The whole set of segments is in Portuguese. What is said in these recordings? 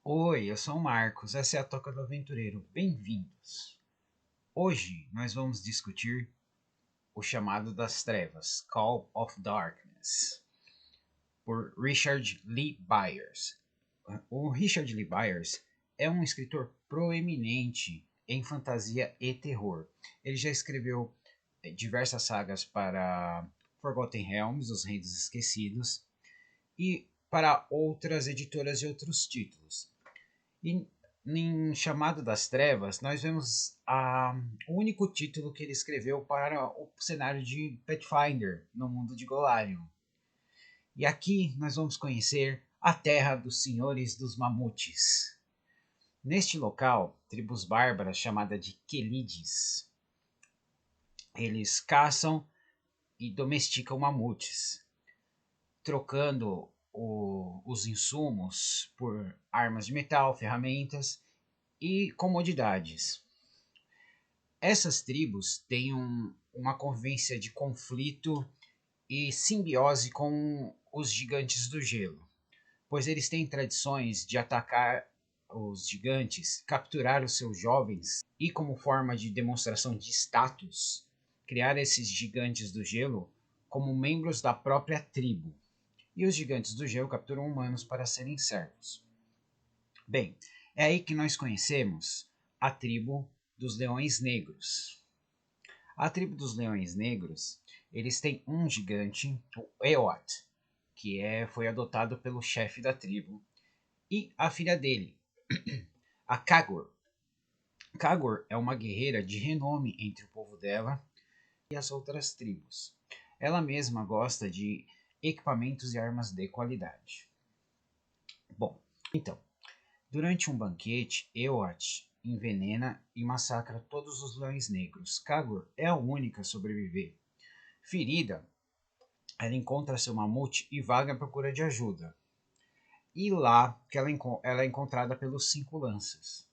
Oi, eu sou o Marcos, essa é a Toca do Aventureiro. Bem-vindos! Hoje nós vamos discutir O Chamado das Trevas, Call of Darkness, por Richard Lee Byers. O Richard Lee Byers é um escritor proeminente em fantasia e terror. Ele já escreveu diversas sagas para Forgotten Realms, Os Reinos Esquecidos, e para outras editoras e outros títulos. E em Chamado das Trevas, nós vemos o único título que ele escreveu para o cenário de Pathfinder no mundo de Golarion. E aqui nós vamos conhecer a terra dos senhores dos mamutes. Neste local, tribos bárbaras chamada de Quelides, eles caçam e domesticam mamutes, trocando os insumos por armas de metal, ferramentas e comodidades. Essas tribos têm uma convivência de conflito e simbiose com os gigantes do gelo, pois eles têm tradições de atacar os gigantes, capturar os seus jovens e, como forma de demonstração de status, criar esses gigantes do gelo como membros da própria tribo. E os gigantes do gelo capturam humanos para serem servos. Bem, é aí que nós conhecemos a tribo dos Leões Negros. A tribo dos Leões Negros, eles têm um gigante, o Eowat, que foi adotado pelo chefe da tribo, e a filha dele, a Kagor. Kagor é uma guerreira de renome entre o povo dela e as outras tribos. Ela mesma gosta de equipamentos e armas de qualidade. Bom, então, durante um banquete, Eowat envenena e massacra todos os leões negros. Kagor é a única a sobreviver. Ferida, ela encontra seu mamute e vaga à procura de ajuda. E lá que ela é encontrada pelos cinco lanças.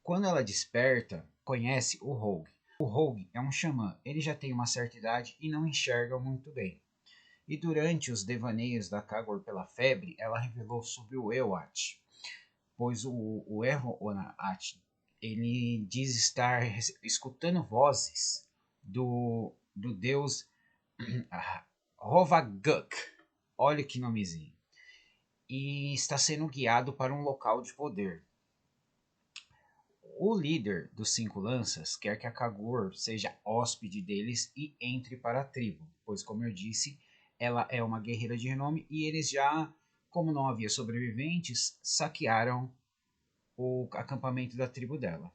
Quando ela desperta, conhece o Rogue. O Rogue é um xamã, ele já tem uma certa idade e não enxerga muito bem. E durante os devaneios da Kagor pela febre, ela revelou sobre o Eowat, pois o Eowat, ele diz estar escutando vozes do deus Rovaguk, olha que nomezinho, e está sendo guiado para um local de poder. O líder dos cinco lanças quer que a Kagor seja hóspede deles e entre para a tribo, pois, como eu disse, ela é uma guerreira de renome e eles já, como não havia sobreviventes, saquearam o acampamento da tribo dela.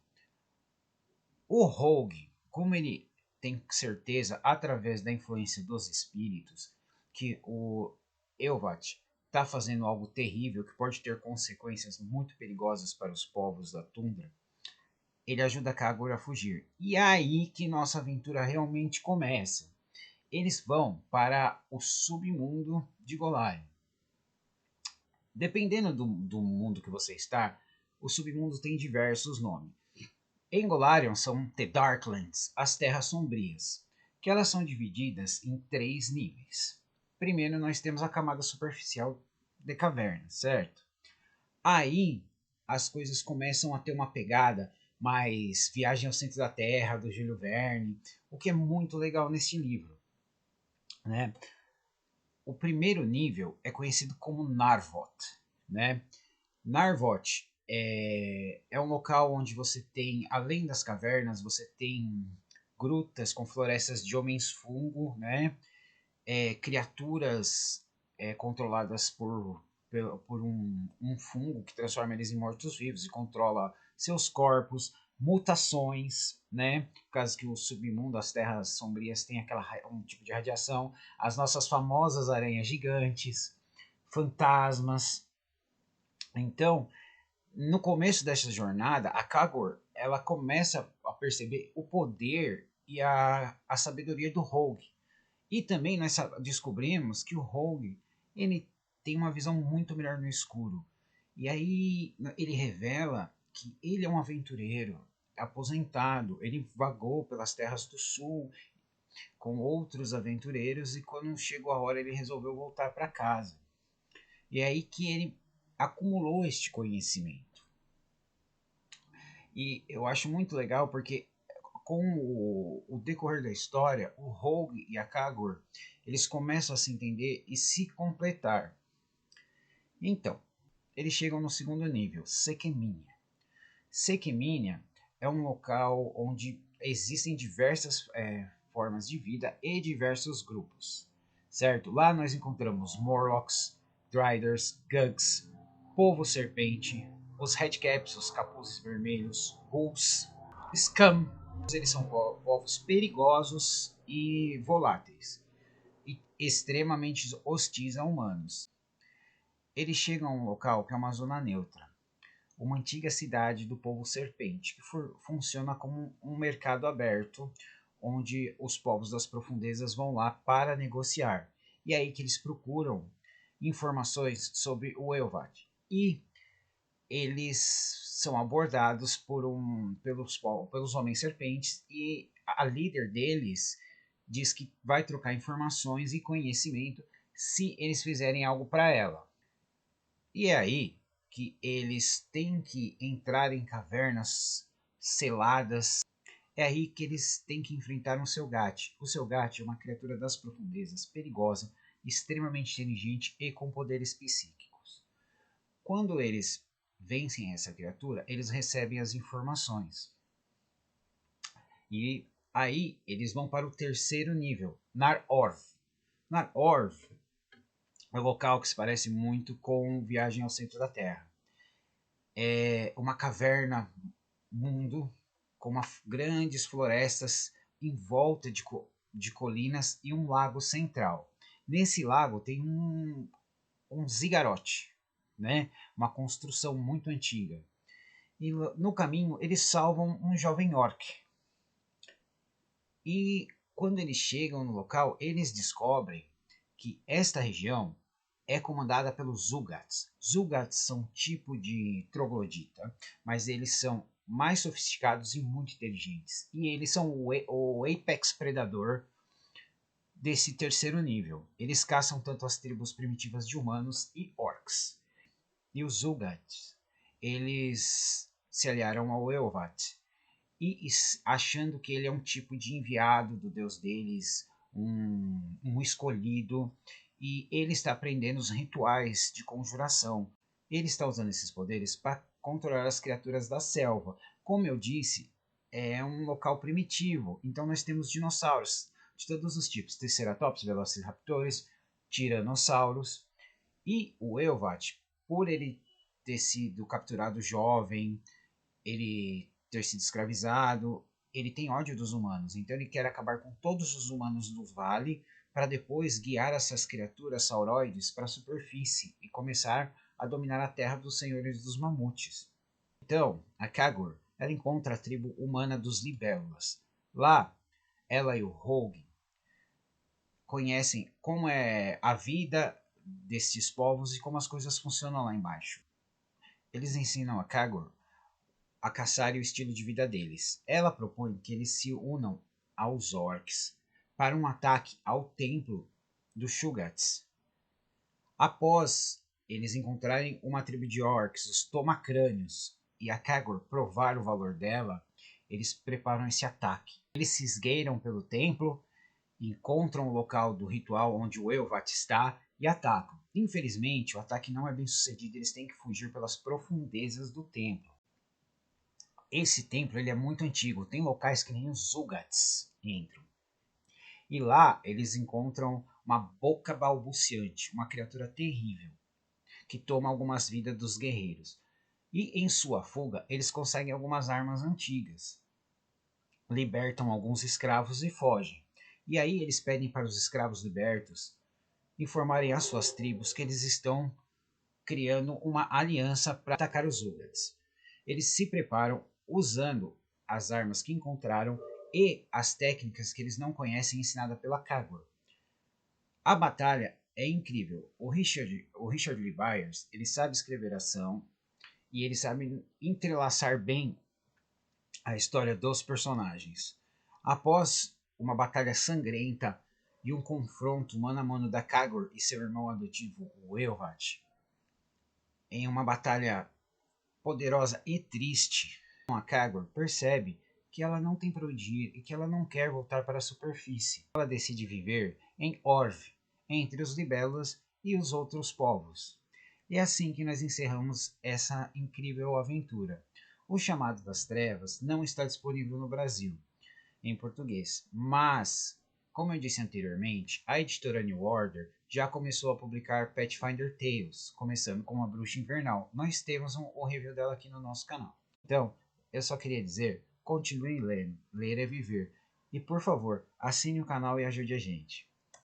O Rogue, como ele tem certeza, através da influência dos espíritos, que o Eowat está fazendo algo terrível que pode ter consequências muito perigosas para os povos da tundra, ele ajuda a Kagor a fugir. E é aí que nossa aventura realmente começa. Eles vão para o submundo de Golarion. Dependendo do mundo que você está, o submundo tem diversos nomes. Em Golarion são The Darklands, as Terras Sombrias, que elas são divididas em três níveis. Primeiro nós temos a camada superficial de cavernas, certo? Aí as coisas começam a ter uma pegada mais Viagem ao Centro da Terra, do Júlio Verne, o que é muito legal nesse livro, né? O primeiro nível é conhecido como Narvot, né? Narvot é um local onde você tem, além das cavernas, você tem grutas com florestas de homens-fungo, né? Criaturas controladas por um fungo que transforma eles em mortos-vivos e controla seus corpos, mutações, né? Por causa que o submundo, as terras sombrias, tem um tipo de radiação, as nossas famosas aranhas gigantes, fantasmas. Então, no começo dessa jornada, a Kagor ela começa a perceber o poder e a sabedoria do Rogue. E também nós descobrimos que o Rogue ele tem uma visão muito melhor no escuro. E aí ele revela que ele é um aventureiro aposentado. Ele vagou pelas terras do sul com outros aventureiros e quando chegou a hora ele resolveu voltar para casa. E é aí que ele acumulou este conhecimento. E eu acho muito legal porque com o decorrer da história, o Rogue e a Kagor, eles começam a se entender e se completar. Então, eles chegam no segundo nível, Sequemínia. Sequemínia é um local onde existem diversas formas de vida e diversos grupos, certo? Lá nós encontramos Morlocks, Driders, Gugs, Povo Serpente, os Redcaps, os Capuzes Vermelhos, Ghouls, Scum. Eles são povos perigosos e voláteis, e extremamente hostis a humanos. Eles chegam a um local que é uma zona neutra, uma antiga cidade do povo serpente, que funciona como um mercado aberto, onde os povos das profundezas vão lá para negociar. E é aí que eles procuram informações sobre o Elvat. E eles são abordados pelos homens serpentes, e a líder deles diz que vai trocar informações e conhecimento se eles fizerem algo para ela. E é aí que eles têm que entrar em cavernas seladas. É aí que eles têm que enfrentar um Selgat. O Selgat é uma criatura das profundezas, perigosa, extremamente inteligente e com poderes psíquicos. Quando eles vencem essa criatura, eles recebem as informações. E aí eles vão para o terceiro nível, Nar-Orv. Nar-Orv é um local que se parece muito com Viagem ao Centro da Terra. É uma caverna mundo com grandes florestas em volta de colinas e um lago central. Nesse lago tem um zigarote, né? Uma construção muito antiga. E no caminho eles salvam um jovem orc. E quando eles chegam no local, eles descobrem que esta região é comandada pelos Zugats. Zugats são um tipo de troglodita, mas eles são mais sofisticados e muito inteligentes. E eles são o apex predador desse terceiro nível. Eles caçam tanto as tribos primitivas de humanos e orcs. E os Zugats, eles se aliaram ao Eovat, e achando que ele é um tipo de enviado do deus deles, um escolhido, e ele está aprendendo os rituais de conjuração. Ele está usando esses poderes para controlar as criaturas da selva. Como eu disse, é um local primitivo, então nós temos dinossauros de todos os tipos: Triceratops, Velociraptores, Tiranossauros. E o Eovat, por ele ter sido capturado jovem, ele ter sido escravizado, ele tem ódio dos humanos, então ele quer acabar com todos os humanos do vale para depois guiar essas criaturas sauroides para a superfície e começar a dominar a terra dos senhores dos mamutes. Então, a Kagor, ela encontra a tribo humana dos libélulas. Lá, ela e o Rogue conhecem como é a vida desses povos e como as coisas funcionam lá embaixo. Eles ensinam a Kagor a caçar e o estilo de vida deles. Ela propõe que eles se unam aos orcs para um ataque ao templo dos Shugats. Após eles encontrarem uma tribo de orcs, os Tomacrânios, e a Kagor provar o valor dela, eles preparam esse ataque. Eles se esgueiram pelo templo, encontram o local do ritual onde o Eovat está e atacam. Infelizmente, o ataque não é bem sucedido, eles têm que fugir pelas profundezas do templo. Esse templo ele é muito antigo, tem locais que nem os Zugats entram. E lá eles encontram uma boca balbuciante, uma criatura terrível, que toma algumas vidas dos guerreiros. E em sua fuga, eles conseguem algumas armas antigas, libertam alguns escravos e fogem. E aí eles pedem para os escravos libertos informarem às suas tribos que eles estão criando uma aliança para atacar os Zugats. Eles se preparam usando as armas que encontraram e as técnicas que eles não conhecem ensinada pela Kagor. A batalha é incrível. O Richard Lee Byers, ele sabe escrever ação e ele sabe entrelaçar bem a história dos personagens. Após uma batalha sangrenta e um confronto mano a mano da Kagor e seu irmão adotivo, o Eovat, em uma batalha poderosa e triste, a Kagura percebe que ela não tem para onde ir e que ela não quer voltar para a superfície. Ela decide viver em Orv, entre os Libélula e os outros povos. E é assim que nós encerramos essa incrível aventura. O Chamado das Trevas não está disponível no Brasil, em português, mas, como eu disse anteriormente, a editora New Order já começou a publicar Pathfinder Tales, começando com a Bruxa Invernal. Nós temos um review dela aqui no nosso canal. Então, eu só queria dizer, continuem lendo, ler é viver. E por favor, assine o canal e ajude a gente.